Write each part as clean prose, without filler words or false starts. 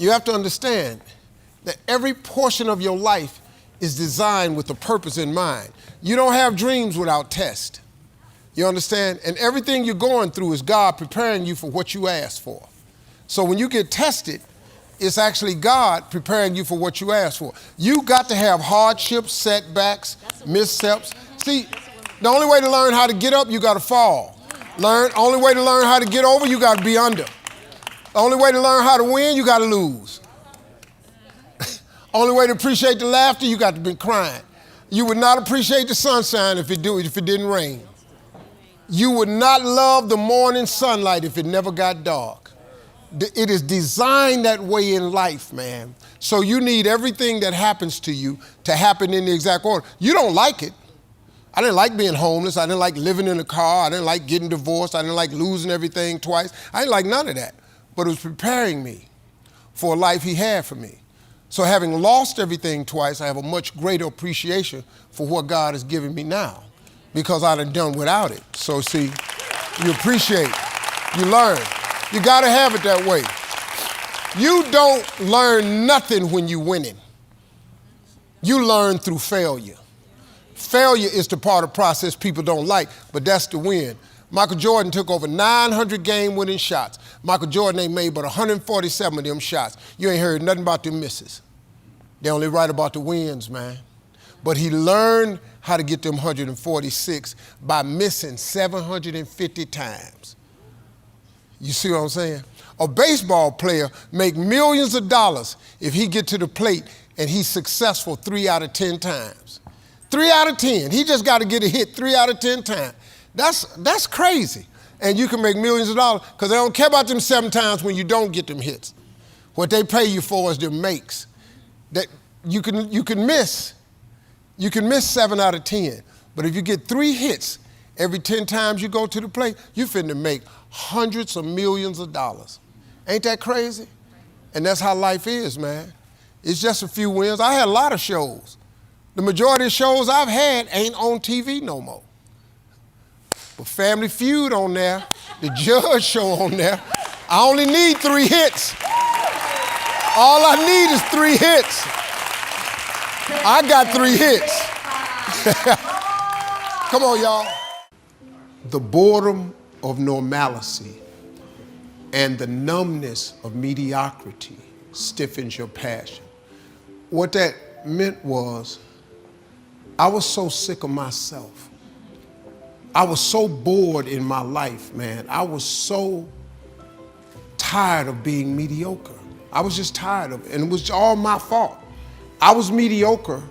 You have to understand that every portion of your life is designed with a purpose in mind. You don't have dreams without tests. You understand? And everything you're going through is God preparing you for what you asked for. So when you get tested, it's actually God preparing you for what you asked for. You got to have hardships, setbacks, missteps. See, the only way to learn how to get up, you got to fall. Only way to learn how to get over, you got to be under. The only way to learn how to win, you got to lose. Only way to appreciate the laughter, you got to be crying. You would not appreciate the sunshine if it didn't rain. You would not love the morning sunlight if it never got dark. It is designed that way in life, man. So you need everything that happens to you to happen in the exact order. You don't like it. I didn't like being homeless. I didn't like living in a car. I didn't like getting divorced. I didn't like losing everything twice. I didn't like none of that. But it was preparing me for a life he had for me. So having lost everything twice, I have a much greater appreciation for what God has given me now because I done without it. So see, you appreciate, you learn. You gotta have it that way. You don't learn nothing when you're winning. You learn through failure. Failure is the part of the process people don't like, but that's the win. Michael Jordan took over 900 game-winning shots. Michael Jordan ain't made but 147 of them shots. You ain't heard nothing about them misses. They only write about the wins, man. But he learned how to get them 146 by missing 750 times. You see what I'm saying? A baseball player make millions of dollars if he get to the plate and he's successful 3 out of 10 times. 3 out of 10. He just got to get a hit 3 out of 10 times. That's crazy. And you can make millions of dollars because they don't care about them 7 times when you don't get them hits. What they pay you for is them makes. That you can miss 7 out of 10. But if you get 3 hits every 10 times you go to the plate, you finna make hundreds of millions of dollars. Ain't that crazy? And that's how life is, man. It's just a few wins. I had a lot of shows. The majority of shows I've had ain't on TV no more. But Family Feud on there, the Judge Show on there. I only need 3 hits. All I need is 3 hits. I got 3 hits. Come on, y'all. The boredom of normalcy and the numbness of mediocrity stiffens your passion. What that meant was, I was so sick of myself. I was so bored in my life, man. I was so tired of being mediocre. I was just tired of it, and it was all my fault. I was mediocre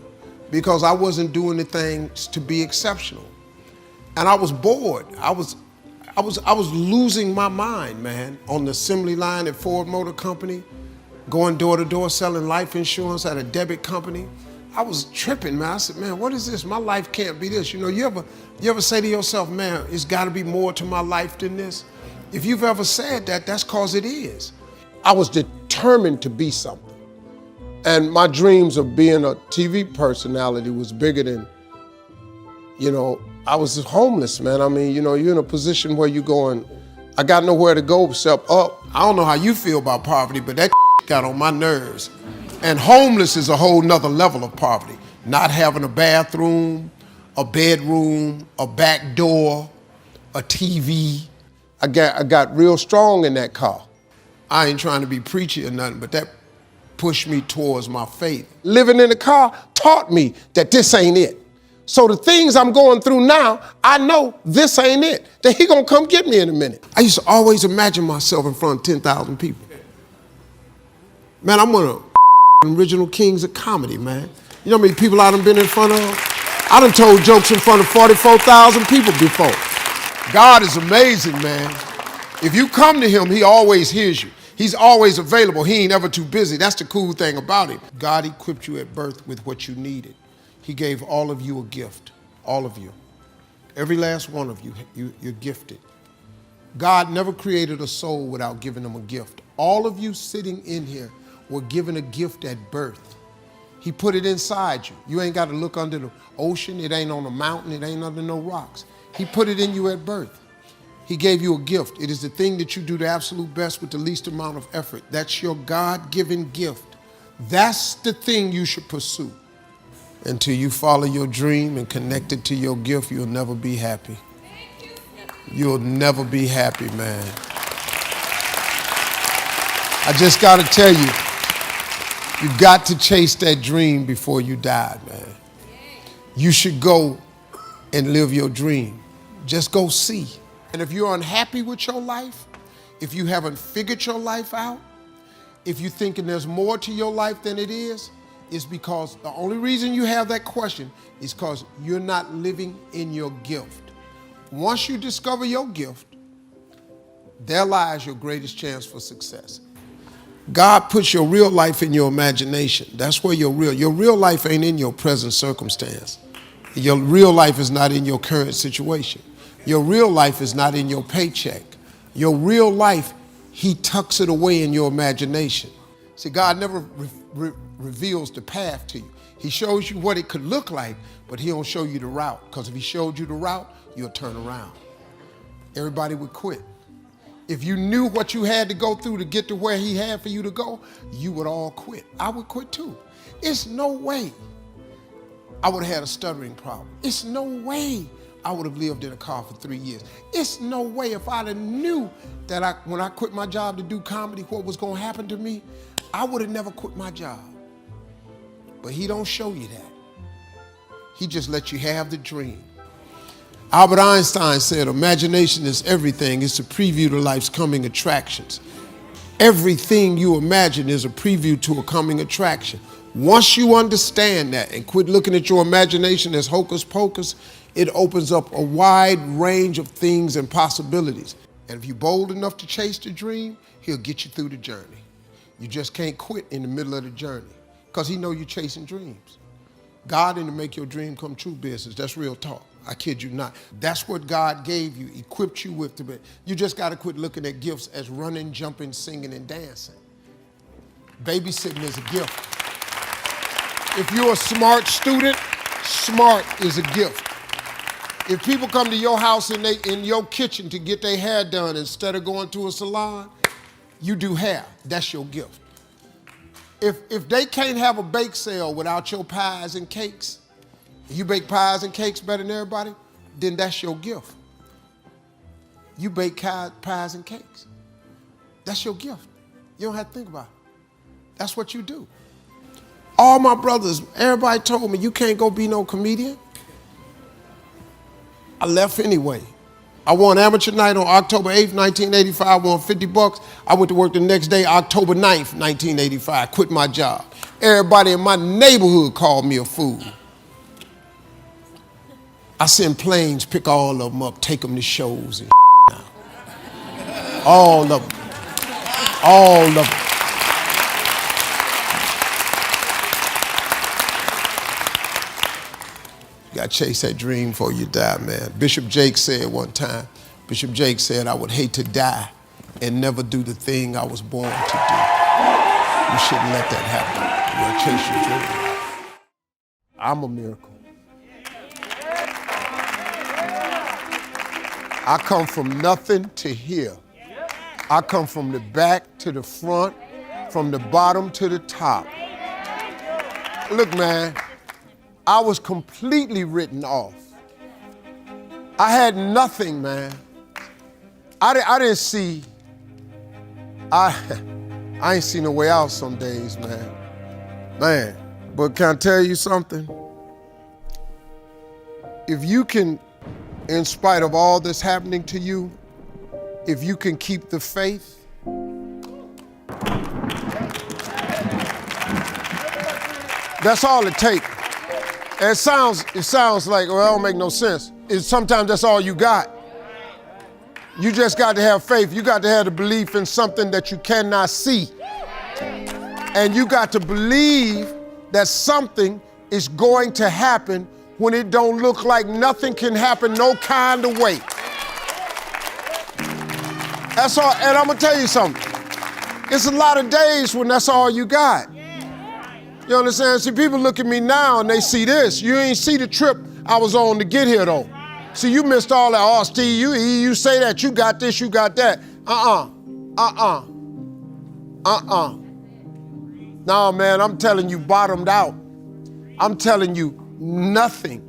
because I wasn't doing the things to be exceptional. And I was bored. I was losing my mind, man, on the assembly line at Ford Motor Company, going door to door selling life insurance at a debit company. I was tripping, man. I said, man, what is this? My life can't be this. You know, you ever say to yourself, man, it's gotta be more to my life than this? If you've ever said that, that's cause it is. I was determined to be something. And my dreams of being a TV personality was bigger than, I was homeless, man. I mean, you're in a position where you're going, I got nowhere to go except up. I don't know how you feel about poverty, but that got on my nerves. And homeless is a whole nother level of poverty. Not having a bathroom, a bedroom, a back door, a TV. I got real strong in that car. I ain't trying to be preachy or nothing, but that pushed me towards my faith. Living in the car taught me that this ain't it. So the things I'm going through now, I know this ain't it. That he gonna come get me in a minute. I used to always imagine myself in front of 10,000 people. Man, I'm one of the original kings of comedy, man. You know how many people I done been in front of? I done told jokes in front of 44,000 people before. God is amazing, man. If you come to him, he always hears you. He's always available. He ain't ever too busy. That's the cool thing about him. God equipped you at birth with what you needed. He gave all of you a gift, all of you. Every last one of you, you're gifted. God never created a soul without giving them a gift. All of you sitting in here were given a gift at birth. He put it inside you. You ain't got to look under the ocean. It ain't on a mountain. It ain't under no rocks. He put it in you at birth. He gave you a gift. It is the thing that you do the absolute best with the least amount of effort. That's your God-given gift. That's the thing you should pursue. Until you follow your dream and connect it to your gift, you'll never be happy. You'll never be happy, man. I just got to tell you, you got to chase that dream before you die, man. You should go and live your dream. Just go see. And if you're unhappy with your life, if you haven't figured your life out, if you're thinking there's more to your life than it is, it's because the only reason you have that question is because you're not living in your gift. Once you discover your gift, there lies your greatest chance for success. God puts your real life in your imagination. That's where your real life ain't in your present circumstance. Your real life is not in your current situation. Your real life is not in your paycheck. Your real life, he tucks it away in your imagination. See, God never reveals the path to you. He shows you what it could look like, but he don't show you the route. Because if he showed you the route, you'll turn around. Everybody would quit. If you knew what you had to go through to get to where he had for you to go, you would all quit. I would quit too. It's no way I would have had a stuttering problem. It's no way I would have lived in a car for 3 years. It's no way if I'd have knew that when I quit my job to do comedy, what was going to happen to me, I would have never quit my job. But he don't show you that. He just lets you have the dream. Albert Einstein said, imagination is everything. It's a preview to life's coming attractions. Everything you imagine is a preview to a coming attraction. Once you understand that and quit looking at your imagination as hocus pocus, it opens up a wide range of things and possibilities. And if you're bold enough to chase the dream, he'll get you through the journey. You just can't quit in the middle of the journey because he knows you're chasing dreams. God in the make your dream come true business. That's real talk. I kid you not. That's what God gave you, equipped you with. You just got to quit looking at gifts as running, jumping, singing, and dancing. Babysitting is a gift. If you're a smart student, smart is a gift. If people come to your house and they in your kitchen to get their hair done instead of going to a salon, you do hair. That's your gift. If they can't have a bake sale without your pies and cakes, you bake pies and cakes better than everybody, then that's your gift. You bake pies and cakes. That's your gift. You don't have to think about it. That's what you do. All my brothers, everybody told me, you can't go be no comedian. I left anyway. I won amateur night on October 8th, 1985. I won $50. I went to work the next day, October 9th, 1985. Quit my job. Everybody in my neighborhood called me a fool. I send planes, pick all of them up, take them to shows and now. All of them. All of them. You got to chase that dream before you die, man. Bishop Jake said one time, Bishop Jake said, I would hate to die and never do the thing I was born to do. You shouldn't let that happen. You got to chase your dream. I'm a miracle. I come from nothing to here. I come from the back to the front, from the bottom to the top. Look, man, I was completely written off. I had nothing, man. I didn't see, I ain't seen a way out some days, man. Man, but can I tell you something? If you can, in spite of all that's happening to you, if you can keep the faith, that's all it takes. And it sounds like, well, it don't make no sense. Sometimes that's all you got. You just got to have faith. You got to have the belief in something that you cannot see. And you got to believe that something is going to happen when it don't look like nothing can happen no kind of way. That's all, and I'm gonna tell you something. It's a lot of days when that's all you got. You understand? See, people look at me now and they see this. You ain't see the trip I was on to get here though. See, you missed all that. Oh, Steve, you say that, you got this, you got that. No, man, I'm telling you, bottomed out. I'm telling you, nothing.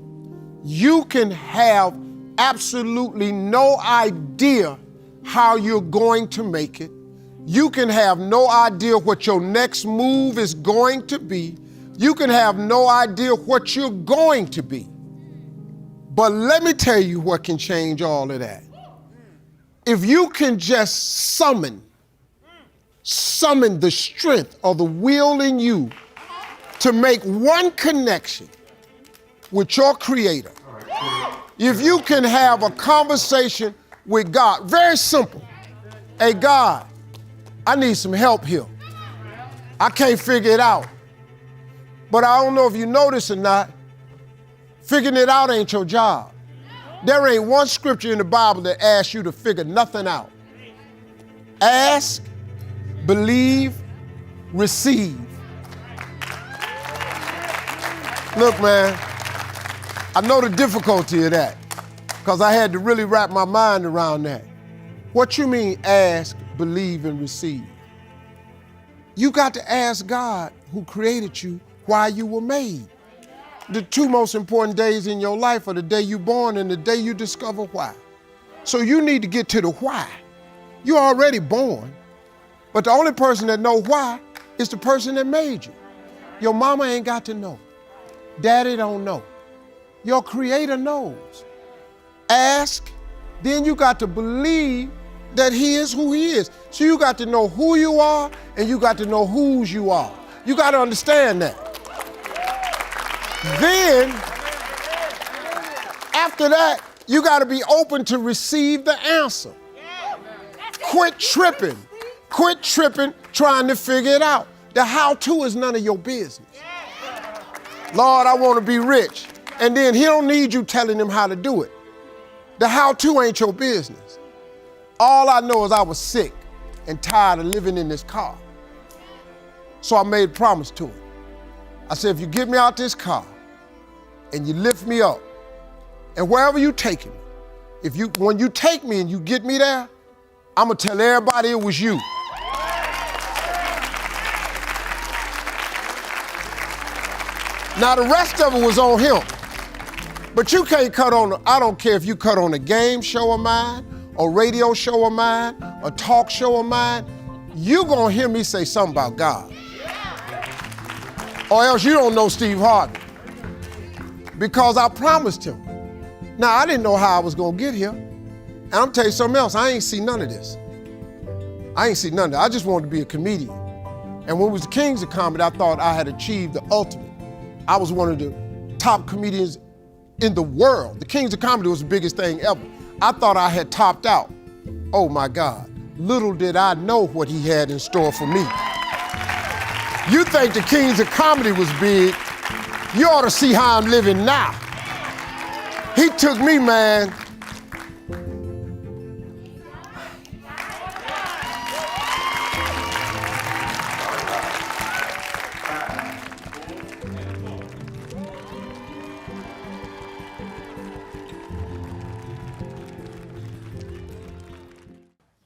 You can have absolutely no idea how you're going to make it. You can have no idea what your next move is going to be. You can have no idea what you're going to be. But let me tell you what can change all of that. If you can just summon the strength or the will in you to make one connection with your Creator. If you can have a conversation with God, very simple. Hey, God, I need some help here. I can't figure it out. But I don't know if you notice or not, figuring it out ain't your job. There ain't one scripture in the Bible that asks you to figure nothing out. Ask, believe, receive. Look, man, I know the difficulty of that because I had to really wrap my mind around that. What you mean ask, believe, and receive? You got to ask God who created you why you were made. The two most important days in your life are the day you're born and the day you discover why. So you need to get to the why. You're already born, but the only person that knows why is the person that made you. Your mama ain't got to know. Daddy don't know. Your Creator knows. Ask, then you got to believe that He is who He is. So you got to know who you are and you got to know whose you are. You got to understand that. Then, after that, you got to be open to receive the answer. Quit tripping trying to figure it out. The how-to is none of your business. Lord, I want to be rich. And then He don't need you telling Him how to do it. The how-to ain't your business. All I know is I was sick and tired of living in this car. So I made a promise to Him. I said, if you get me out this car and you lift me up, and wherever you take me, when you take me and you get me there, I'm gonna tell everybody it was you. Now the rest of it was on Him. But you can't I don't care if you cut on a game show of mine, a radio show of mine, a talk show of mine, you gonna hear me say something about God. Or else you don't know Steve Harvey. Because I promised Him. Now, I didn't know how I was gonna get here. And I'm telling you something else, I ain't seen none of this. I just wanted to be a comedian. And when it was the Kings of Comedy, I thought I had achieved the ultimate. I was one of the top comedians in the world. The Kings of Comedy was the biggest thing ever. I thought I had topped out. Oh my God, little did I know what He had in store for me. You think the Kings of Comedy was big, you ought to see how I'm living now. He took me, man.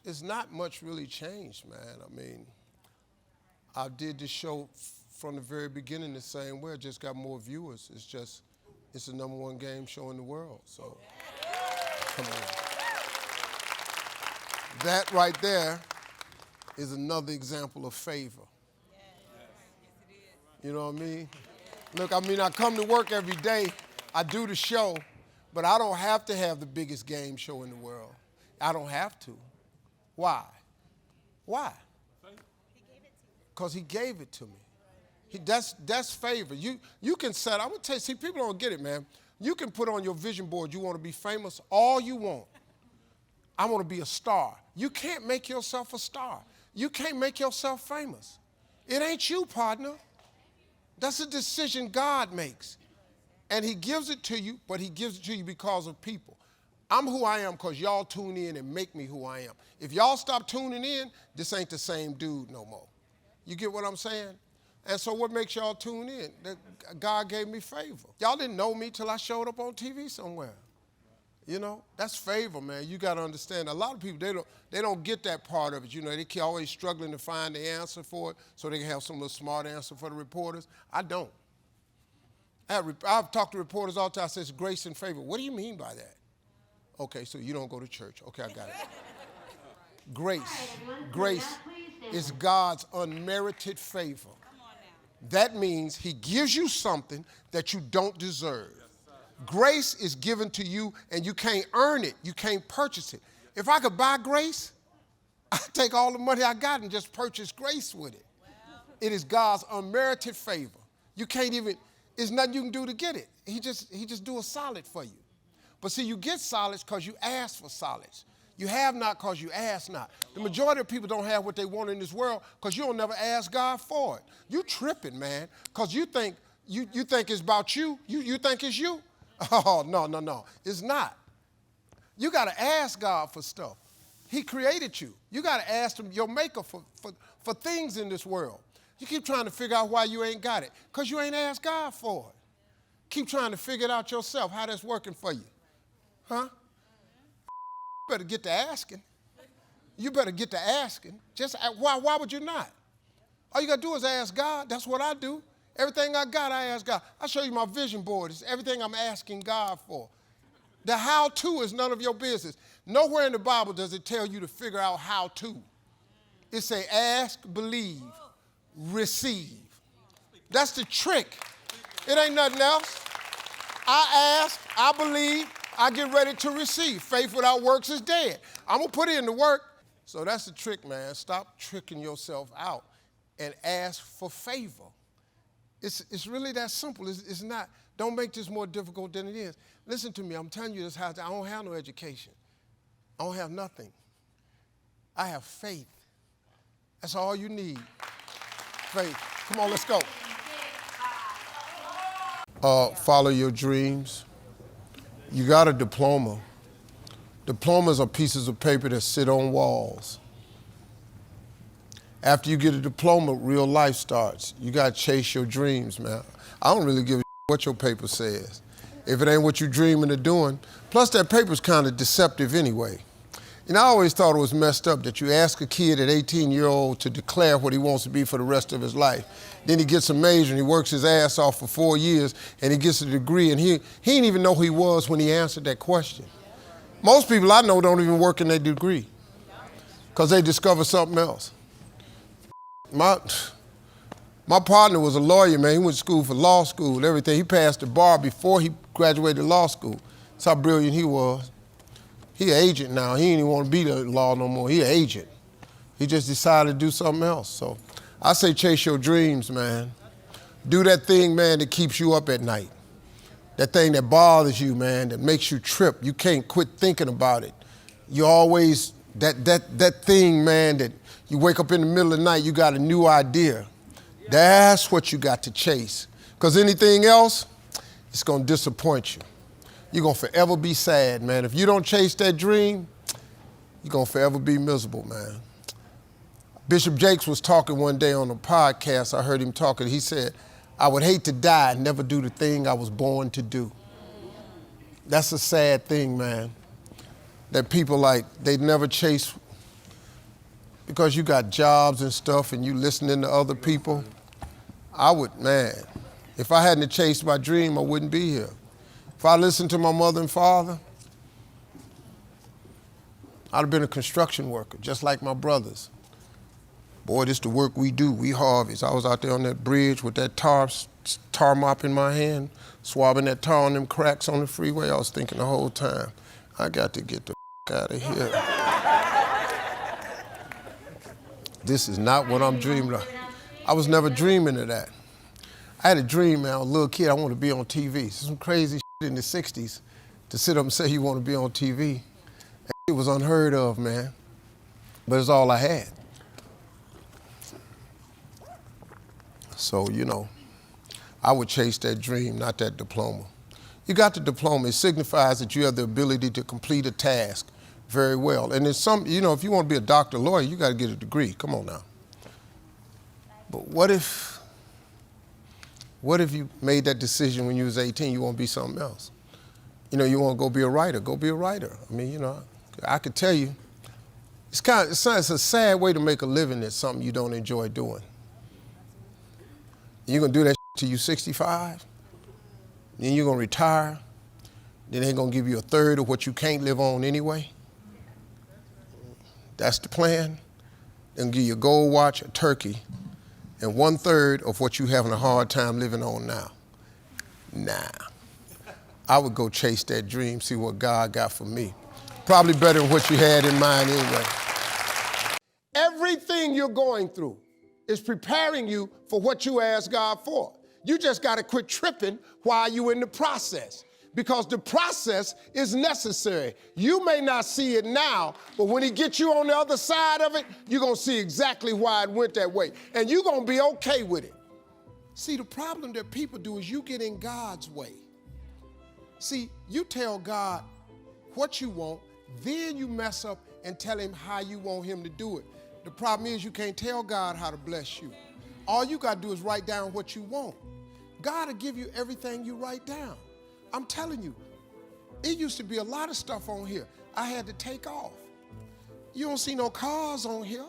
It's not much really changed, man. I mean, I did this show from the very beginning the same way. I just got more viewers. It's the #1 game show in the world. So, come on. That right there is another example of favor. You know what I mean? Look, I mean, I come to work every day. I do the show, but I don't have to have the biggest game show in the world. I don't have to. Why? Why? Because He gave it to me. That's favor. You can set, I'm gonna tell you, see, people don't get it, man. You can put on your vision board, you want to be famous all you want. I want to be a star. You can't make yourself a star. You can't make yourself famous. It ain't you, partner. That's a decision God makes. And He gives it to you, but He gives it to you because of people. I'm who I am because y'all tune in and make me who I am. If y'all stop tuning in, this ain't the same dude no more. You get what I'm saying? And so what makes y'all tune in? That God gave me favor. Y'all didn't know me till I showed up on TV somewhere. You know, that's favor, man. You got to understand. A lot of people, they don't get that part of it. You know, they always struggling to find the answer for it so they can have some little smart answer for the reporters. I don't. I've talked to reporters all the time. I says grace and favor. What do you mean by that? Okay, so you don't go to church. Okay, I got it. Grace is God's unmerited favor. That means he gives you something that you don't deserve. Grace is given to you and you can't earn it. You can't purchase it. If I could buy grace, I'd take all the money I got and just purchase grace with it. It is God's unmerited favor. You can't even, there's nothing you can do to get it. He just do a solid for you. But see, you get solids because you ask for solids. You have not because you ask not. The majority of people don't have what they want in this world because you don't never ask God for it. You tripping, man, because you think it's about you. You think it's you. Oh, no. It's not. You got to ask God for stuff. He created you. You got to ask him, your maker, for things in this world. You keep trying to figure out why you ain't got it because you ain't asked God for it. Keep trying to figure it out yourself, how that's working for you. Huh? You better get to asking. You better get to asking. Just why would you not? All you got to do is ask God. That's what I do. Everything I got, I ask God. I show you my vision board. It's everything I'm asking God for. The how-to is none of your business. Nowhere in the Bible does it tell you to figure out how to. It say ask, believe, receive. That's the trick. It ain't nothing else. I ask, I believe, I get ready to receive. Faith without works is dead. I'm going to put in the work. So that's the trick, man. Stop tricking yourself out and ask for favor. It's really that simple. It's not. Don't make this more difficult than it is. Listen to me. I'm telling you this how I don't have no education. I don't have nothing. I have faith. That's all you need. Faith. Come on, let's go. Follow your dreams. You got a diploma. Diplomas are pieces of paper that sit on walls. After you get a diploma, real life starts. You got to chase your dreams, man. I don't really give a what your paper says. If it ain't what you're dreaming of doing, plus that paper's kind of deceptive anyway. And I always thought it was messed up that you ask a kid at 18-year-old to declare what he wants to be for the rest of his life. Then he gets a major and he works his ass off for 4 years and he gets a degree and he didn't even know who he was when he answered that question. Most people I know don't even work in their degree because they discover something else. My partner was a lawyer, man. He went to school for law school and everything. He passed the bar before he graduated law school. That's how brilliant he was. He an agent now. He ain't even want to be the law no more. He an agent. He just decided to do something else. So I say chase your dreams, man. Do that thing, man, that keeps you up at night. That thing that bothers you, man, that makes you trip. You can't quit thinking about it. You always, that thing, man, that you wake up in the middle of the night, you got a new idea. That's what you got to chase. Because anything else, it's going to disappoint you. You're going to forever be sad, man. If you don't chase that dream, you're going to forever be miserable, man. Bishop Jakes was talking one day on a podcast. I heard him talking. He said, I would hate to die and never do the thing I was born to do. That's a sad thing, man. That people they never chase because you got jobs and stuff and you listening to other people. If I hadn't chased my dream, I wouldn't be here. If I listened to my mother and father, I'd have been a construction worker, just like my brothers. Boy, this the work we do, we Harveys. I was out there on that bridge with that tar mop in my hand, swabbing that tar on them cracks on the freeway. I was thinking the whole time, I got to get the out of here. This is not what I'm dreaming of. I was never dreaming of that. I had a dream, man, I was a little kid, I wanted to be on TV. Some crazy shit in the 60s to sit up and say you want to be on TV. It was unheard of, man. But it's all I had. So, I would chase that dream, not that diploma. You got the diploma. It signifies that you have the ability to complete a task very well. And there's if you want to be a doctor, lawyer, you got to get a degree. Come on now. But what if you made that decision when you was 18, you want to be something else? You know, you want to go be a writer, go be a writer. I mean, you know, I could tell you, it's a sad way to make a living at something you don't enjoy doing. You're going to do that till you're 65, then you're going to retire, then they're going to give you a third of what you can't live on anyway. That's the plan. They'll give you a gold watch, a turkey, and 1/3 of what you're having a hard time living on now. Nah. I would go chase that dream, see what God got for me. Probably better than what you had in mind anyway. Everything you're going through is preparing you for what you asked God for. You just got to quit tripping while you're in the process, because the process is necessary. You may not see it now, but when he gets you on the other side of it, you're going to see exactly why it went that way, and you're going to be okay with it. See, the problem that people do is you get in God's way. See, you tell God what you want, then you mess up and tell him how you want him to do it. The problem is you can't tell God how to bless you. All you got to do is write down what you want. God will give you everything you write down. I'm telling you, it used to be a lot of stuff on here I had to take off. You don't see no cars on here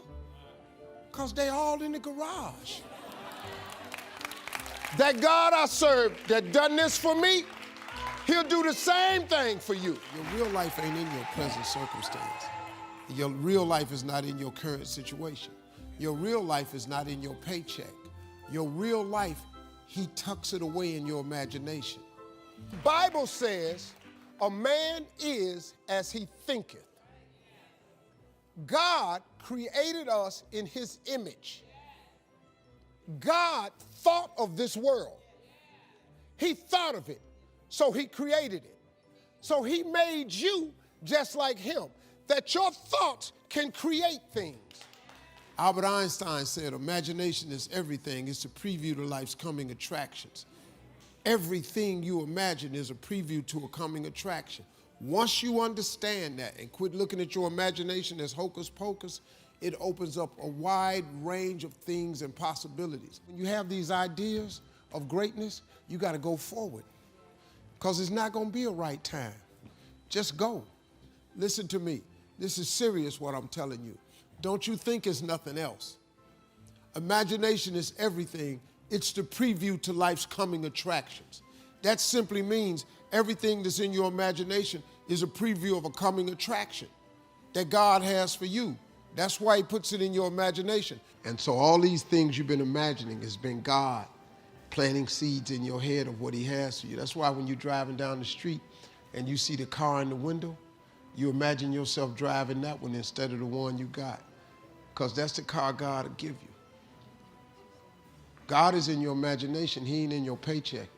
because they all in the garage. That God I serve that done this for me, he'll do the same thing for you. Your real life ain't in your present circumstance. Your real life is not in your current situation. Your real life is not in your paycheck. Your real life, he tucks it away in your imagination. The Bible says, a man is as he thinketh. God created us in his image. God thought of this world. He thought of it, so he created it. So he made you just like him, that your thoughts can create things. Albert Einstein said, imagination is everything. It's a preview to life's coming attractions. Everything you imagine is a preview to a coming attraction. Once you understand that and quit looking at your imagination as hocus pocus, it opens up a wide range of things and possibilities. When you have these ideas of greatness, you got to go forward, because it's not going to be a right time. Just go. Listen to me. This is serious what I'm telling you. Don't you think it's nothing else. Imagination is everything. It's the preview to life's coming attractions. That simply means everything that's in your imagination is a preview of a coming attraction that God has for you. That's why he puts it in your imagination. And so all these things you've been imagining has been God planting seeds in your head of what he has for you. That's why when you're driving down the street and you see the car in the window, you imagine yourself driving that one instead of the one you got, because that's the car God will give you. God is in your imagination. He ain't in your paycheck.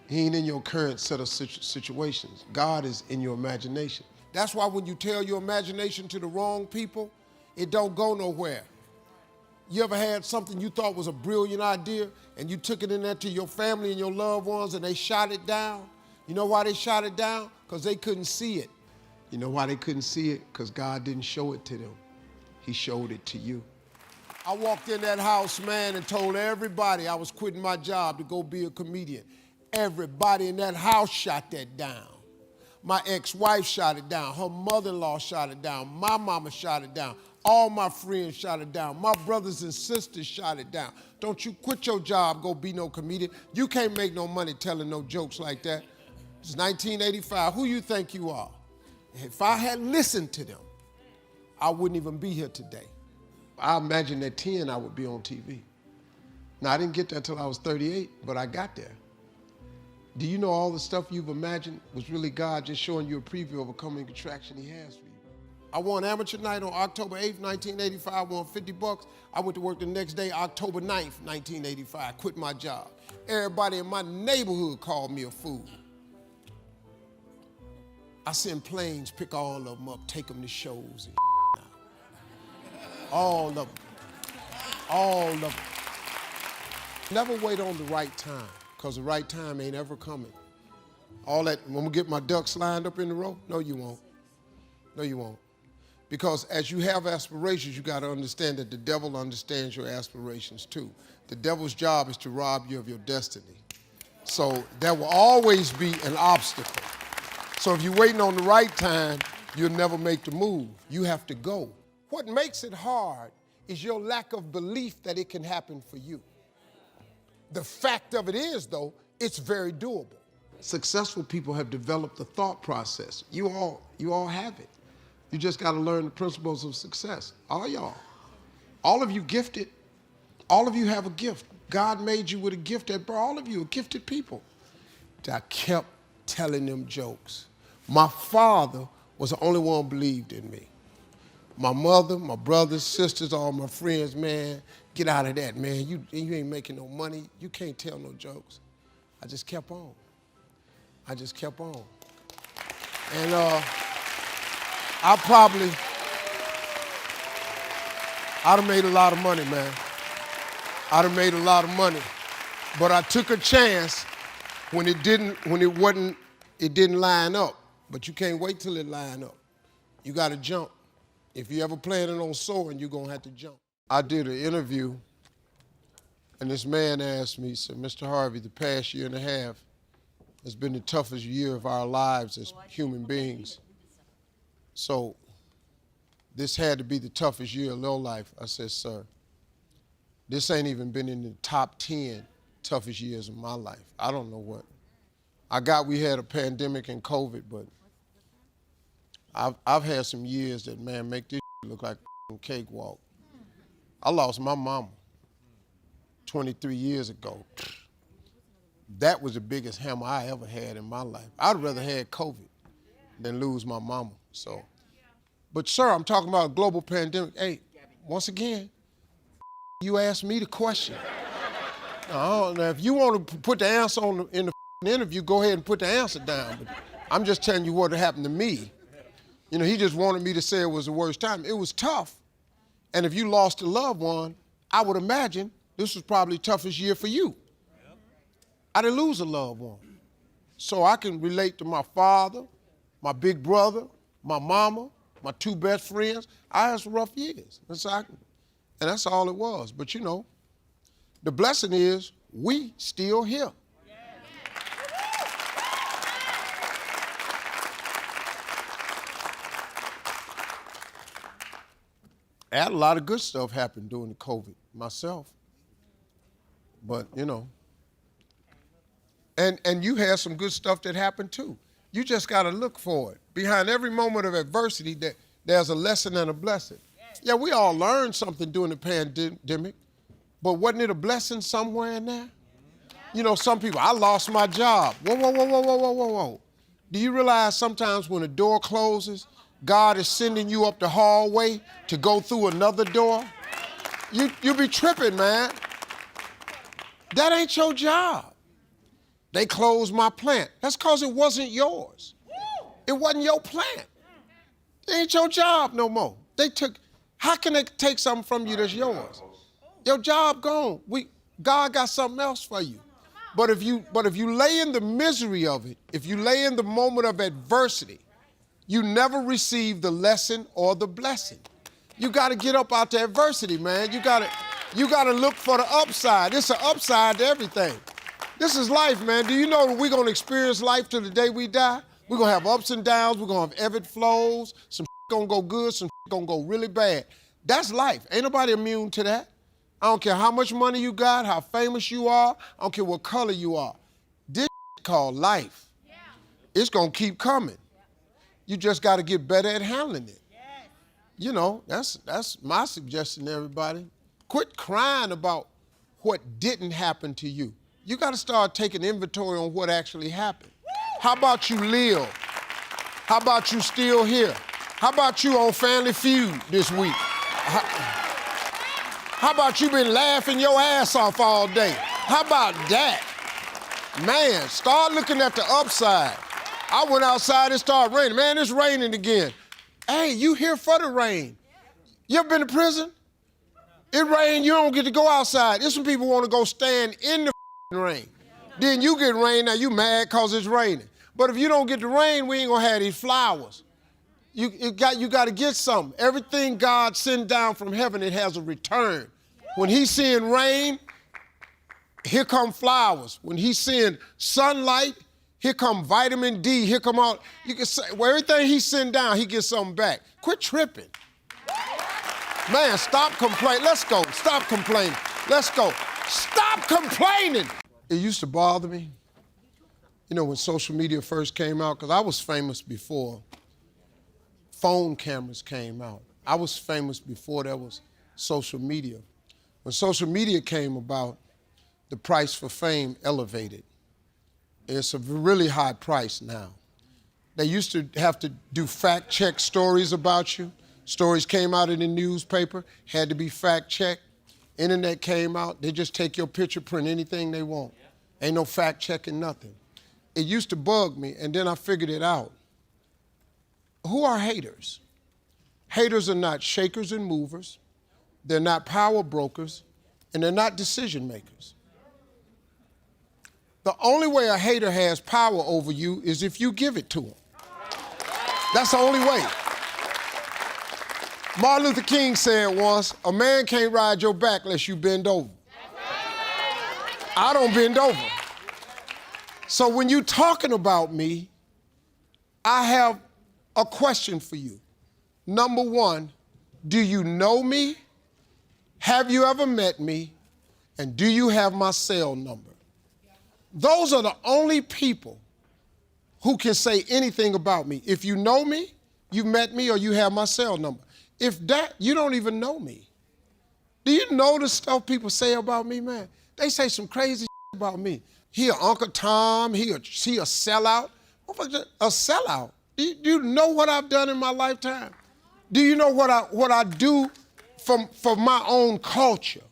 He ain't in your current set of situations. God is in your imagination. That's why when you tell your imagination to the wrong people, it don't go nowhere. You ever had something you thought was a brilliant idea and you took it in there to your family and your loved ones and they shot it down? You know why they shot it down? Because they couldn't see it. You know why they couldn't see it? Because God didn't show it to them. He showed it to you. I walked in that house, man, and told everybody I was quitting my job to go be a comedian. Everybody in that house shot that down. My ex-wife shot it down. Her mother-in-law shot it down. My mama shot it down. All my friends shot it down. My brothers and sisters shot it down. Don't you quit your job, go be no comedian. You can't make no money telling no jokes like that. It's 1985. Who you think you are? If I had listened to them, I wouldn't even be here today. I imagined at 10 I would be on TV. Now, I didn't get there till I was 38, but I got there. Do you know all the stuff you've imagined was really God just showing you a preview of a coming attraction he has for you? I won amateur night on October 8th, 1985. I won $50. I went to work the next day, October 9th, 1985. Quit my job. Everybody in my neighborhood called me a fool. I send planes, pick all of them up, take them to shows and all of them. All of them. Never wait on the right time, because the right time ain't ever coming. All that, when we get my ducks lined up in the row, no you won't. No you won't. Because as you have aspirations, you got to understand that the devil understands your aspirations too. The devil's job is to rob you of your destiny. So there will always be an obstacle. So if you're waiting on the right time, you'll never make the move. You have to go. What makes it hard is your lack of belief that it can happen for you. The fact of it is, though, it's very doable. Successful people have developed the thought process. You all have it. You just got to learn the principles of success. All y'all. All of you gifted. All of you have a gift. God made you with a gift that brought all of you are gifted people. I kept telling them jokes. My father was the only one who believed in me. My mother, my brothers, sisters, all my friends, man, get out of that, man. You ain't making no money. You can't tell no jokes. I just kept on. I just kept on. And I'd have made a lot of money, man. I'd have made a lot of money. But I took a chance when it didn't line up. But you can't wait till it line up. You got to jump. If you ever planning on soaring, you're going to have to jump. I did an interview, and this man asked me, he said, Mr. Harvey, the past year and a half has been the toughest year of our lives as human beings. So this had to be the toughest year of your life. I said, sir, this ain't even been in the top 10 toughest years of my life. I don't know what. We had a pandemic and COVID, but I've had some years that, man, make this look like a cakewalk. I lost my mama 23 years ago. That was the biggest hammer I ever had in my life. I'd rather had COVID than lose my mama. So, but sir, I'm talking about a global pandemic. Hey, once again, you asked me the question. Now, if you want to put the answer in the interview, go ahead and put the answer down. But I'm just telling you what happened to me. You know, he just wanted me to say it was the worst time. It was tough. And if you lost a loved one, I would imagine this was probably the toughest year for you. I didn't lose a loved one. So I can relate to my father, my big brother, my mama, my two best friends. I had some rough years. And that's all it was. But you know, the blessing is we still here. I had a lot of good stuff happen during the COVID myself. But, you know, and you had some good stuff that happened too. You just got to look for it. Behind every moment of adversity, there's a lesson and a blessing. Yeah, we all learned something during the pandemic, but wasn't it a blessing somewhere in there? You know, some people, I lost my job. Whoa. Do you realize sometimes when a door closes, God is sending you up the hallway to go through another door? You be tripping, man. That ain't your job. They closed my plant. That's because it wasn't yours. It wasn't your plant. It ain't your job no more. How can they take something from you that's yours? Your job gone. God got something else for you. But if you lay in the misery of it, if you lay in the moment of adversity, you never receive the lesson or the blessing. You got to get up out the adversity, man. You got to look for the upside. It's an upside to everything. This is life, man. Do you know that we're going to experience life till the day we die? We're going to have ups and downs. We're going to have ebb and flows. Some going to go good. Some going to go really bad. That's life. Ain't nobody immune to that. I don't care how much money you got, how famous you are. I don't care what color you are. This called life. It's going to keep coming. You just got to get better at handling it. You know, that's my suggestion to everybody. Quit crying about what didn't happen to you. You got to start taking inventory on what actually happened. How about you live? How about you still here? How about you on Family Feud this week? How about you been laughing your ass off all day? How about that? Man, start looking at the upside. I went outside, it started raining. Man, it's raining again. Hey, you here for the rain. You ever been to prison? It rained, you don't get to go outside. There's some people want to go stand in the rain. Then you get rain, now you mad because it's raining. But if you don't get the rain, we ain't going to have these flowers. You got to get something. Everything God sends down from heaven, it has a return. When he's seeing rain, here come flowers. When he's seeing sunlight, Here come vitamin D. Here come all, you can say, well, everything he send down, he gets something back. Quit tripping. Man, stop complaining. Let's go. Stop complaining. Let's go. Stop complaining. It used to bother me, you know, when social media first came out, because I was famous before phone cameras came out. I was famous before there was social media. When social media came about, the price for fame elevated. It's a really high price now. They used to have to do fact-check stories about you. Stories came out in the newspaper, had to be fact-checked. Internet came out, they just take your picture, print anything they want. Ain't no fact-checking, nothing. It used to bug me, and then I figured it out. Who are haters? Haters are not shakers and movers. They're not power brokers, and they're not decision makers. The only way a hater has power over you is if you give it to them. That's the only way. Martin Luther King said once, a man can't ride your back unless you bend over. I don't bend over. So when you're talking about me, I have a question for you. Number one, do you know me? Have you ever met me? And do you have my cell number? Those are the only people who can say anything about me. If you know me, you met me, or you have my cell number. If that, you don't even know me. Do you know the stuff people say about me, man? They say some crazy shit about me. He a Uncle Tom, he a sellout. A sellout? Do you know what I've done in my lifetime? Do you know what I do for my own culture?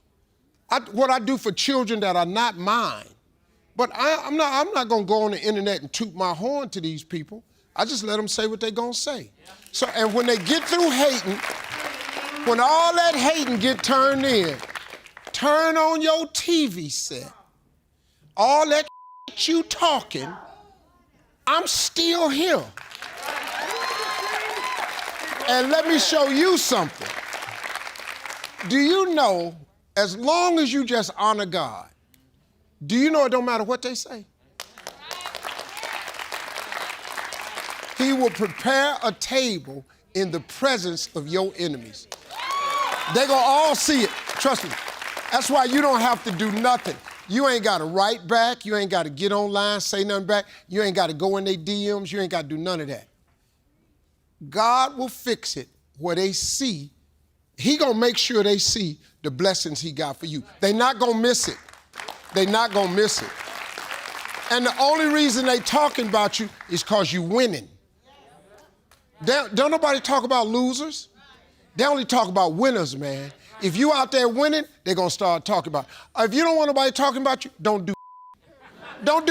What I do for children that are not mine? But I'm not gonna go on the internet and toot my horn to these people. I just let them say what they're gonna say. So, and when they get through hating, when all that hating get turned in, turn on your TV set. All that you talking, I'm still here. And let me show you something. Do you know, as long as you just honor God, do you know it don't matter what they say? He will prepare a table in the presence of your enemies. They're gonna all see it, trust me. That's why you don't have to do nothing. You ain't gotta write back, you ain't gotta get online, say nothing back, you ain't gotta go in their DMs, you ain't gotta do none of that. God will fix it where they see, he gonna make sure they see the blessings he got for you. They not gonna miss it. They not gonna miss it. And the only reason they talking about you is cause you winning. Don't nobody talk about losers. They only talk about winners, man. If you out there winning, they're gonna start talking about it. If you don't want nobody talking about you, don't do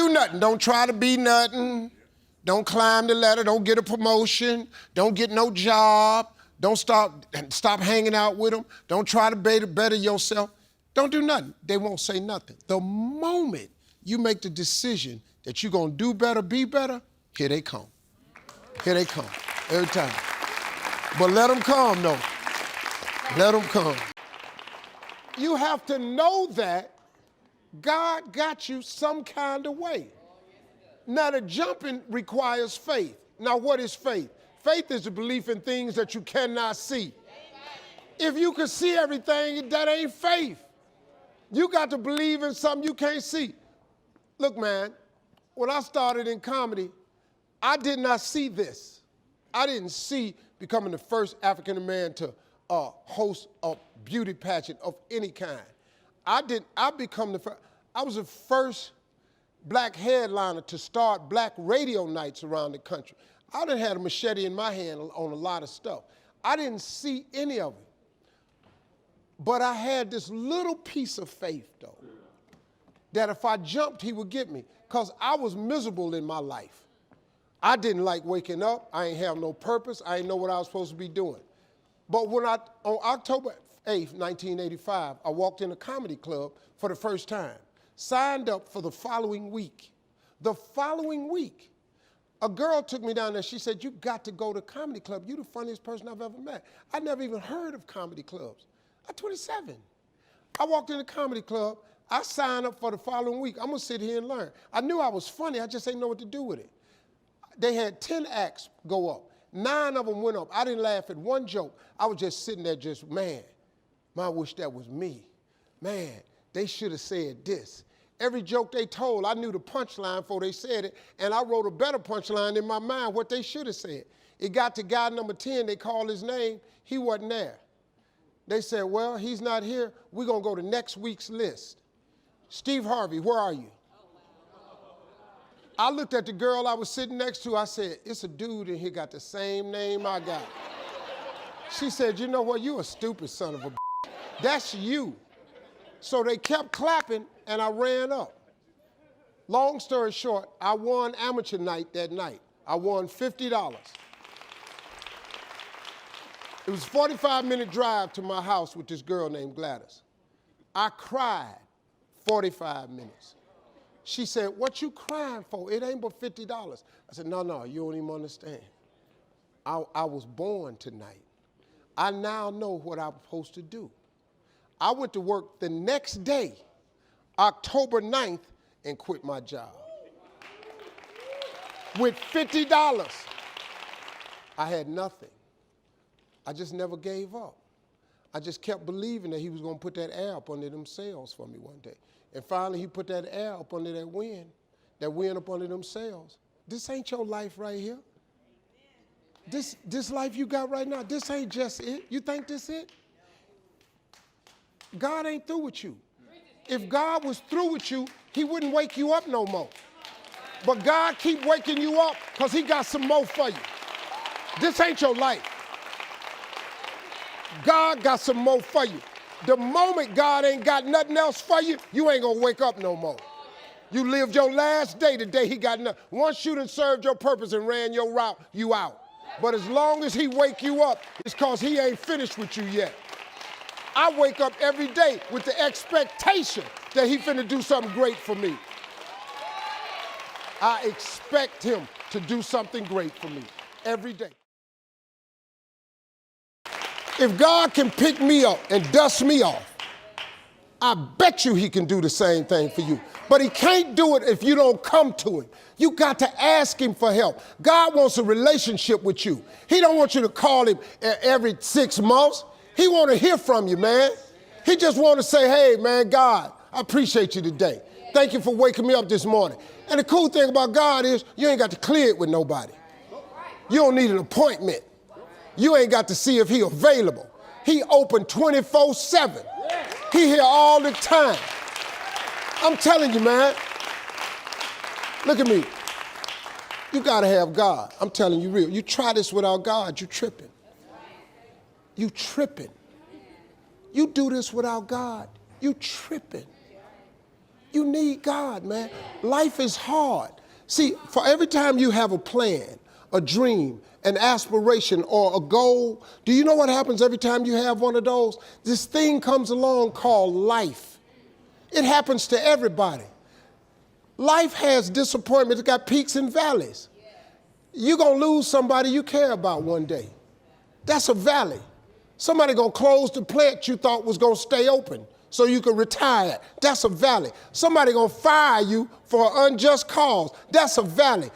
nothing. Don't try to be nothing. Don't climb the ladder, don't get a promotion, don't get no job, don't stop hanging out with them, don't try to better yourself. Don't do nothing. They won't say nothing. The moment you make the decision that you're gonna do better, be better, here they come. Here they come, every time. But let them come, though. Let them come. You have to know that God got you some kind of way. Now, the jumping requires faith. Now, what is faith? Faith is the belief in things that you cannot see. If you can see everything, that ain't faith. You got to believe in something you can't see. Look, man, when I started in comedy, I did not see this. I didn't see becoming the first African-American to host a beauty pageant of any kind. I was the first black headliner to start black radio nights around the country. I done had a machete in my hand on a lot of stuff. I didn't see any of it. But I had this little piece of faith, though, that if I jumped, he would get me, because I was miserable in my life. I didn't like waking up. I ain't have no purpose. I didn't know what I was supposed to be doing. But on October 8th, 1985, I walked in a comedy club for the first time, signed up for the following week. The following week, a girl took me down there. She said, you got to go to a comedy club. You're the funniest person I've ever met. I never even heard of comedy clubs. I'm 27. I walked in a comedy club. I signed up for the following week. I'm going to sit here and learn. I knew I was funny. I just didn't know what to do with it. They had 10 acts go up. 9 of them went up. I didn't laugh at one joke. I was just sitting there man, I wish that was me. Man, they should have said this. Every joke they told, I knew the punchline before they said it, and I wrote a better punchline in my mind, what they should have said. It got to guy number 10, they called his name, he wasn't there. They said, well, he's not here, we're going to go to next week's list. Steve Harvey, where are you? I looked at the girl I was sitting next to, I said, it's a dude in here got the same name I got. She said, you know what, you a stupid son of a bitch. That's you. So they kept clapping, and I ran up. Long story short, I won amateur night that night. I won $50. It was a 45-minute drive to my house with this girl named Gladys. I cried 45 minutes. She said, what you crying for? It ain't but $50. I said, no, you don't even understand. I was born tonight. I now know what I'm supposed to do. I went to work the next day, October 9th, and quit my job. With $50. I had nothing. I just never gave up. I just kept believing that he was going to put that air up under them sails for me one day. And finally, he put that air up under that wind up under them sails. This ain't your life right here. This life you got right now, this ain't just it. You think this it? God ain't through with you. If God was through with you, he wouldn't wake you up no more. But God keep waking you up because he got some more for you. This ain't your life. God got some more for you. The moment God ain't got nothing else for you, you ain't gonna wake up no more. You lived your last day the day he got nothing. Once you done served your purpose and ran your route, you out. But as long as he wake you up, it's because he ain't finished with you yet. I wake up every day with the expectation that he finna do something great for me. I expect him to do something great for me every day. If God can pick me up and dust me off, I bet you he can do the same thing for you. But he can't do it if you don't come to him. You got to ask him for help. God wants a relationship with you. He don't want you to call him every 6 months. He want to hear from you, man. He just want to say, hey, man, God, I appreciate you today. Thank you for waking me up this morning. And the cool thing about God is you ain't got to clear it with nobody. You don't need an appointment. You ain't got to see if he available. He open 24/7. He here all the time. I'm telling you, man. Look at me. You got to have God. I'm telling you real. You try this without God, you tripping. You tripping. You do this without God, you tripping. You need God, man. Life is hard. See, for every time you have a plan, a dream, an aspiration, or a goal, do you know what happens every time you have one of those? This thing comes along called life. It happens to everybody. Life has disappointments. It got peaks and valleys. You're going to lose somebody you care about one day. That's a valley. Somebody going to close the plant you thought was going to stay open so you could retire. That's a valley. Somebody going to fire you for an unjust cause. That's a valley.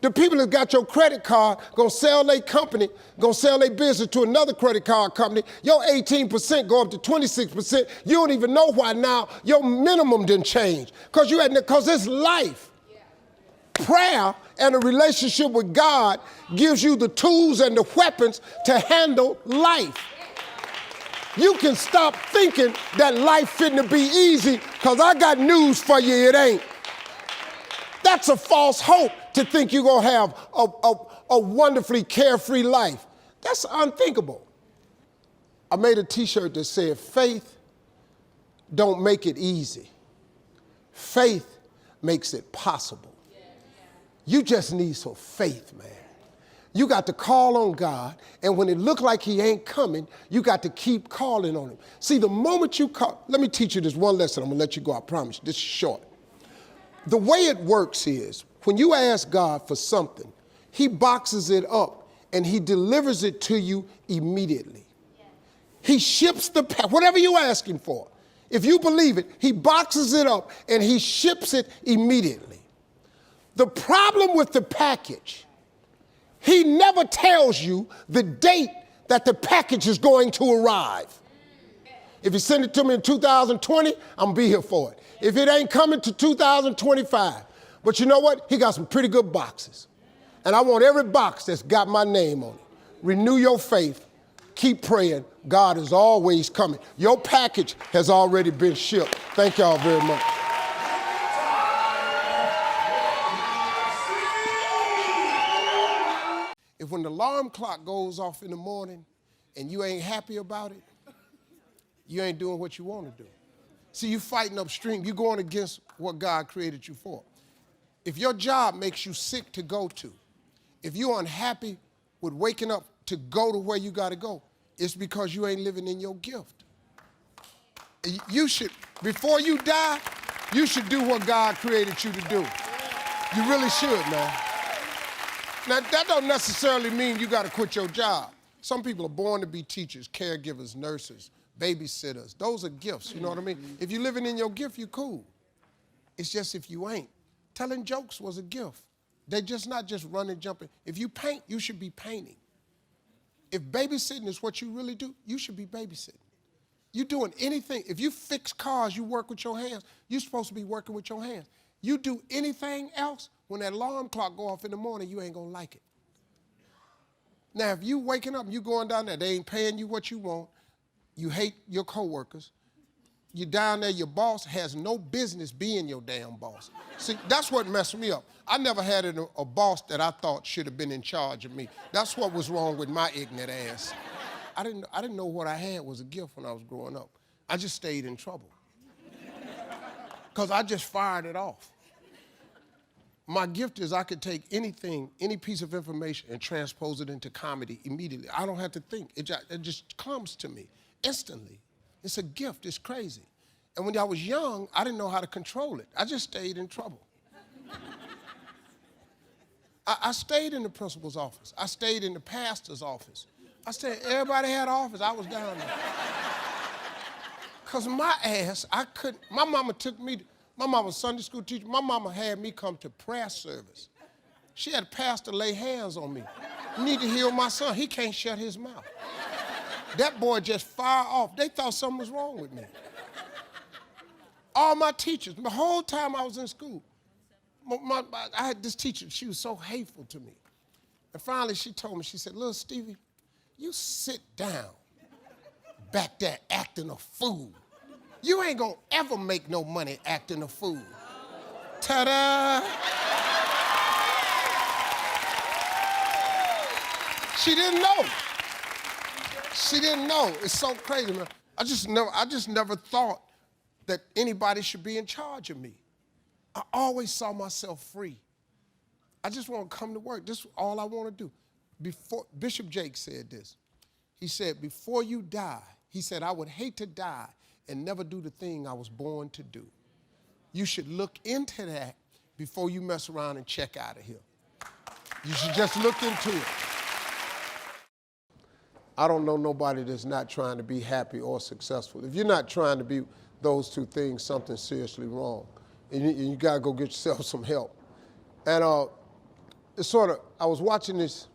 The people that got your credit card going to sell their company, going to sell their business to another credit card company. Your 18% go up to 26%. You don't even know why now your minimum didn't change because it's life. Prayer and a relationship with God gives you the tools and the weapons to handle life. You can stop thinking that life fitting be easy because I got news for you, it ain't. That's a false hope to think you're going to have a wonderfully carefree life. That's unthinkable. I made a t-shirt that said, faith don't make it easy. Faith makes it possible. You just need some faith, man. You got to call on God, and when it look like he ain't coming, you got to keep calling on him. See, the moment you call, let me teach you this one lesson. I'm going to let you go, I promise you. This is short. The way it works is, when you ask God for something, he boxes it up, and he delivers it to you immediately. He ships whatever you ask him for, If you believe it, he boxes it up and he ships it immediately. The problem with the package, he never tells you the date that the package is going to arrive. If you send it to me in 2020, I'm going to be here for it. If it ain't coming to 2025. But you know what? He got some pretty good boxes. And I want every box that's got my name on it. Renew your faith. Keep praying. God is always coming. Your package has already been shipped. Thank y'all very much. If when the alarm clock goes off in the morning and you ain't happy about it, you ain't doing what you want to do. See, you fighting upstream. You're going against what God created you for. If your job makes you sick to go to, if you're unhappy with waking up to go to where you got to go, it's because you ain't living in your gift. You should, before you die, you should do what God created you to do. You really should, man. Now, that don't necessarily mean you got to quit your job. Some people are born to be teachers, caregivers, nurses, babysitters. Those are gifts, you know what I mean? If you're living in your gift, you're cool. It's just if you ain't. Telling jokes was a gift. They're just not just running, jumping. If you paint, you should be painting. If babysitting is what you really do, you should be babysitting. You doing anything. If you fix cars, you work with your hands. You're supposed to be working with your hands. You do anything else, when that alarm clock go off in the morning, you ain't gonna like it. Now, if you waking up and you going down there, they ain't paying you what you want, you hate your coworkers, you down there, your boss has no business being your damn boss. See, that's what messed me up. I never had a boss that I thought should have been in charge of me. That's what was wrong with my ignorant ass. I didn't know what I had was a gift when I was growing up. I just stayed in trouble. Because I just fired it off. My gift is I could take anything, any piece of information and transpose it into comedy immediately. I don't have to think. It just comes to me instantly. It's a gift. It's crazy. And when I was young, I didn't know how to control it. I just stayed in trouble. I stayed in the principal's office. I stayed in the pastor's office. Everybody had an office. I was down there. Because my ass, my mama took me, my mama was a Sunday school teacher. My mama had me come to prayer service. She had a pastor lay hands on me. You need to heal my son. He can't shut his mouth. That boy just fired off. They thought something was wrong with me. All my teachers, the whole time I was in school, I had this teacher, she was so hateful to me. And finally she told me, she said, "Little Stevie, you sit down back there acting a fool. You ain't gonna ever make no money acting a fool." Ta-da! She didn't know. She didn't know. It's so crazy, man. I just never thought that anybody should be in charge of me. I always saw myself free. I just want to come to work. This is all I want to do. Bishop Jake said this. He said, before you die, he said, I would hate to die and never do the thing I was born to do. You should look into that before you mess around and check out of here. You should just look into it. I don't know nobody that's not trying to be happy or successful. If you're not trying to be those two things, something's seriously wrong. And you gotta go get yourself some help. And it's sort of, I was watching this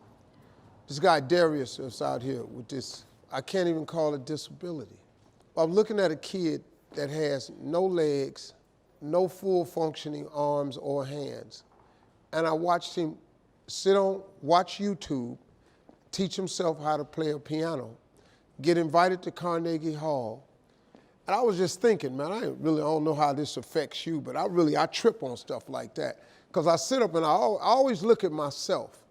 guy Darius that's out here with this, I can't even call it disability. I'm looking at a kid that has no legs, no full functioning arms or hands. And I watched him watch YouTube, teach himself how to play a piano, get invited to Carnegie Hall. And I was just thinking, man, I don't know how this affects you, but I trip on stuff like that. Because I sit up and I always look at myself.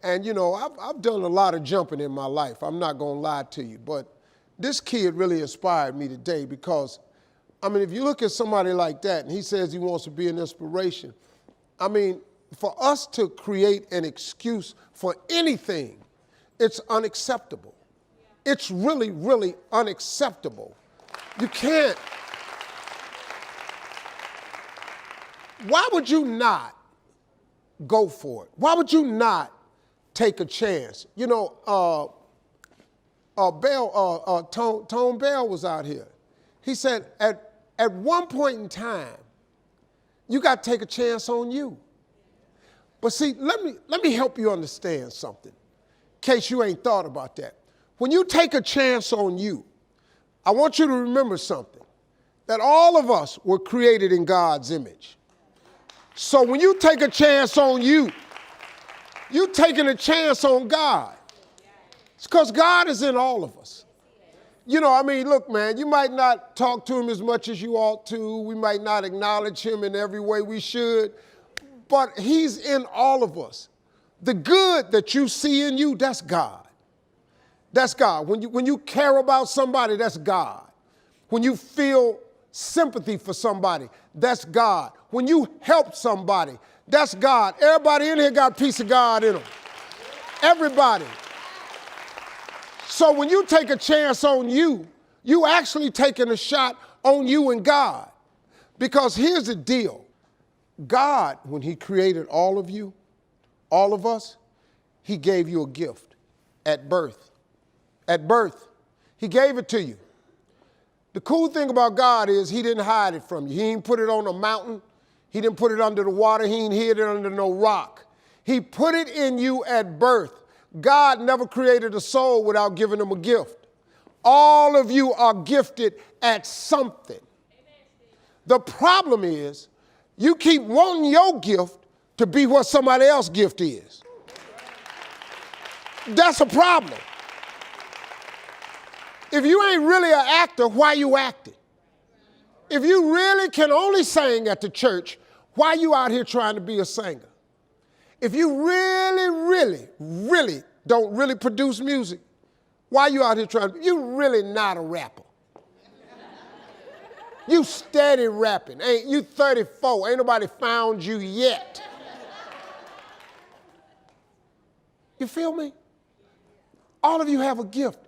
And you know, I've done a lot of jumping in my life, I'm not gonna lie to you, but this kid really inspired me today because, I mean, if you look at somebody like that and he says he wants to be an inspiration, I mean, for us to create an excuse for anything, it's unacceptable. It's really, really unacceptable. You can't. Why would you not go for it? Why would you not take a chance? You know, Tone Bell was out here. He said, at one point in time, you got to take a chance on you. But see, let me help you understand something, in case you ain't thought about that. When you take a chance on you, I want you to remember something, that all of us were created in God's image. So when you take a chance on you, you're taking a chance on God. It's because God is in all of us. You know, I mean, look, man, you might not talk to him as much as you ought to. We might not acknowledge him in every way we should, but he's in all of us. The good that you see in you, that's God. That's God. When you care about somebody, that's God. When you feel sympathy for somebody, that's God. When you help somebody, that's God. Everybody in here got a piece of God in them. Everybody. So when you take a chance on you, you actually taking a shot on you and God. Because here's the deal. God, when he created all of you, all of us, he gave you a gift at birth. At birth, he gave it to you. The cool thing about God is he didn't hide it from you. He didn't put it on a mountain. He didn't put it under the water. He didn't hid it under no rock. He put it in you at birth. God never created a soul without giving them a gift. All of you are gifted at something. The problem is you keep wanting your gift to be what somebody else's gift is. That's a problem. If you ain't really an actor, why you acting? If you really can only sing at the church, why you out here trying to be a singer? If you really don't really produce music, why you out here trying to, you really not a rapper. You steady rapping. You 34, ain't nobody found you yet. You feel me? All of you have a gift.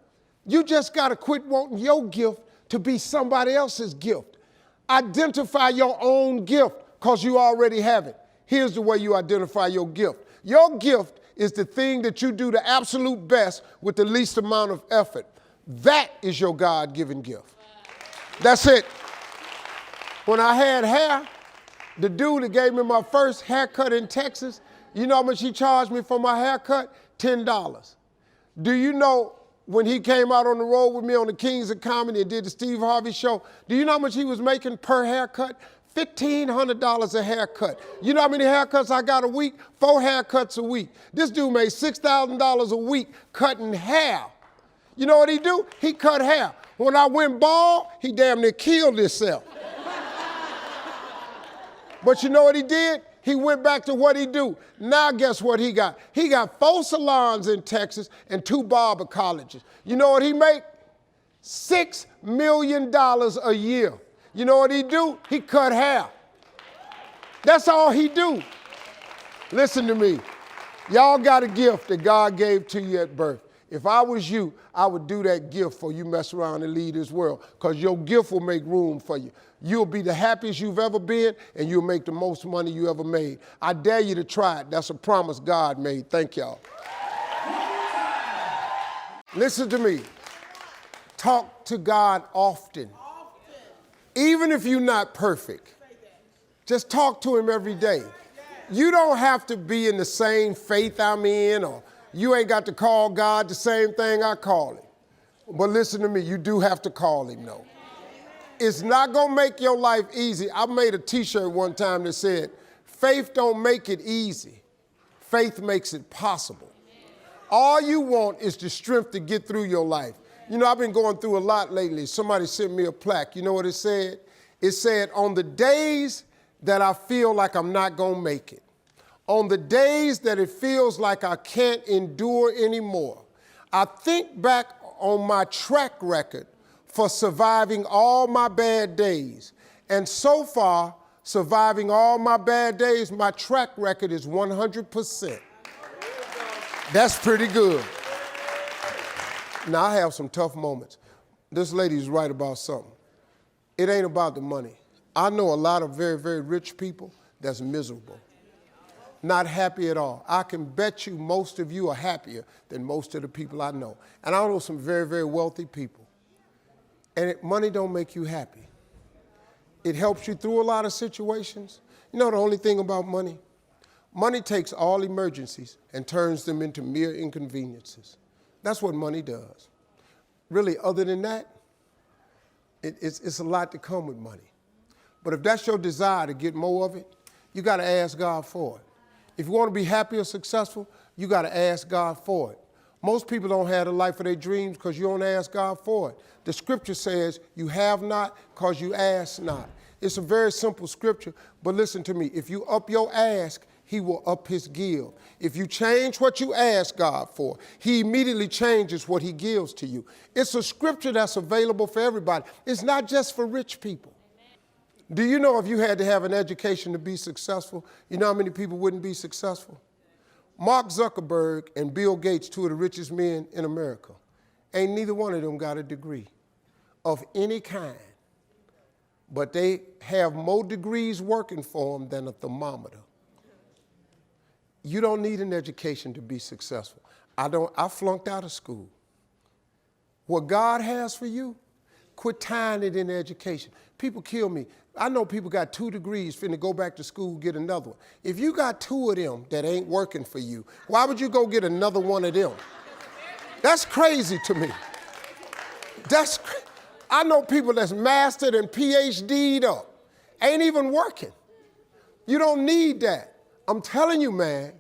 You just got to quit wanting your gift to be somebody else's gift. Identify your own gift because you already have it. Here's the way you identify your gift. Your gift is the thing that you do the absolute best with the least amount of effort. That is your God-given gift. That's it. When I had hair, the dude that gave me my first haircut in Texas, you know how much he charged me for my haircut? $10. Do you know when he came out on the road with me on the Kings of Comedy and did the Steve Harvey show, do you know how much he was making per haircut? $1,500 a haircut. You know how many haircuts I got a week? 4 haircuts a week. This dude made $6,000 a week cutting hair. You know what he do? He cut hair. When I went bald, he damn near killed himself. But you know what he did? He went back to what he do. Now guess what he got? He got 4 salons in Texas and 2 barber colleges. You know what he make? $6 million a year. You know what he do? He cut hair. That's all he do. Listen to me. Y'all got a gift that God gave to you at birth. If I was you, I would do that gift before you mess around and leave this world, because your gift will make room for you. You'll be the happiest you've ever been, and you'll make the most money you ever made. I dare you to try it. That's a promise God made. Thank y'all. Listen to me. Talk to God often. Even if you're not perfect, just talk to him every day. You don't have to be in the same faith I'm in, or you ain't got to call God the same thing I call him. But listen to me, you do have to call him, though. It's not going to make your life easy. I made a t-shirt one time that said, faith don't make it easy. Faith makes it possible. All you want is the strength to get through your life. You know, I've been going through a lot lately. Somebody sent me a plaque. You know what it said? It said, on the days that I feel like I'm not going to make it, on the days that it feels like I can't endure anymore, I think back on my track record for surviving all my bad days. And so far, surviving all my bad days, my track record is 100%. That's pretty good. Now, I have some tough moments. This lady's right about something. It ain't about the money. I know a lot of very, very rich people that's miserable, not happy at all. I can bet you most of you are happier than most of the people I know. And I know some very, very wealthy people. And money don't make you happy. It helps you through a lot of situations. You know the only thing about money? Money takes all emergencies and turns them into mere inconveniences. That's what money does. Really, other than that, it's a lot to come with money. But if that's your desire to get more of it, you got to ask God for it. If you want to be happy or successful, you got to ask God for it. Most people don't have the life of their dreams because you don't ask God for it. The scripture says you have not because you ask not. It's a very simple scripture, but listen to me. If you up your ask, he will up his give. If you change what you ask God for, he immediately changes what he gives to you. It's a scripture that's available for everybody. It's not just for rich people. Do you know if you had to have an education to be successful, you know how many people wouldn't be successful? Mark Zuckerberg and Bill Gates, two of the richest men in America, ain't neither one of them got a degree of any kind. But they have more degrees working for them than a thermometer. You don't need an education to be successful. I flunked out of school. What God has for you, quit tying it in education. People kill me. I know people got 2 degrees finna go back to school, get another one. If you got 2 of them that ain't working for you, why would you go get another one of them? That's crazy to me. I know people that's mastered and PhD'd up, ain't even working. You don't need that. I'm telling you, man,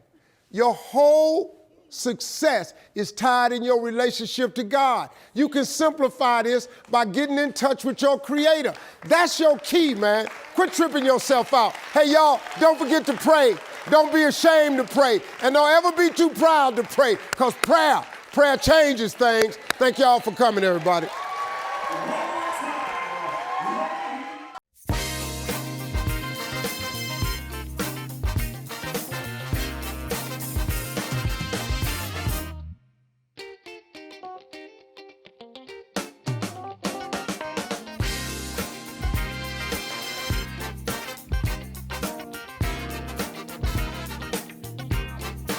your whole success is tied in your relationship to God. You can simplify this by getting in touch with your Creator. That's your key, man. Quit tripping yourself out. Hey, y'all, don't forget to pray. Don't be ashamed to pray. And don't ever be too proud to pray, because prayer changes things. Thank y'all for coming, everybody.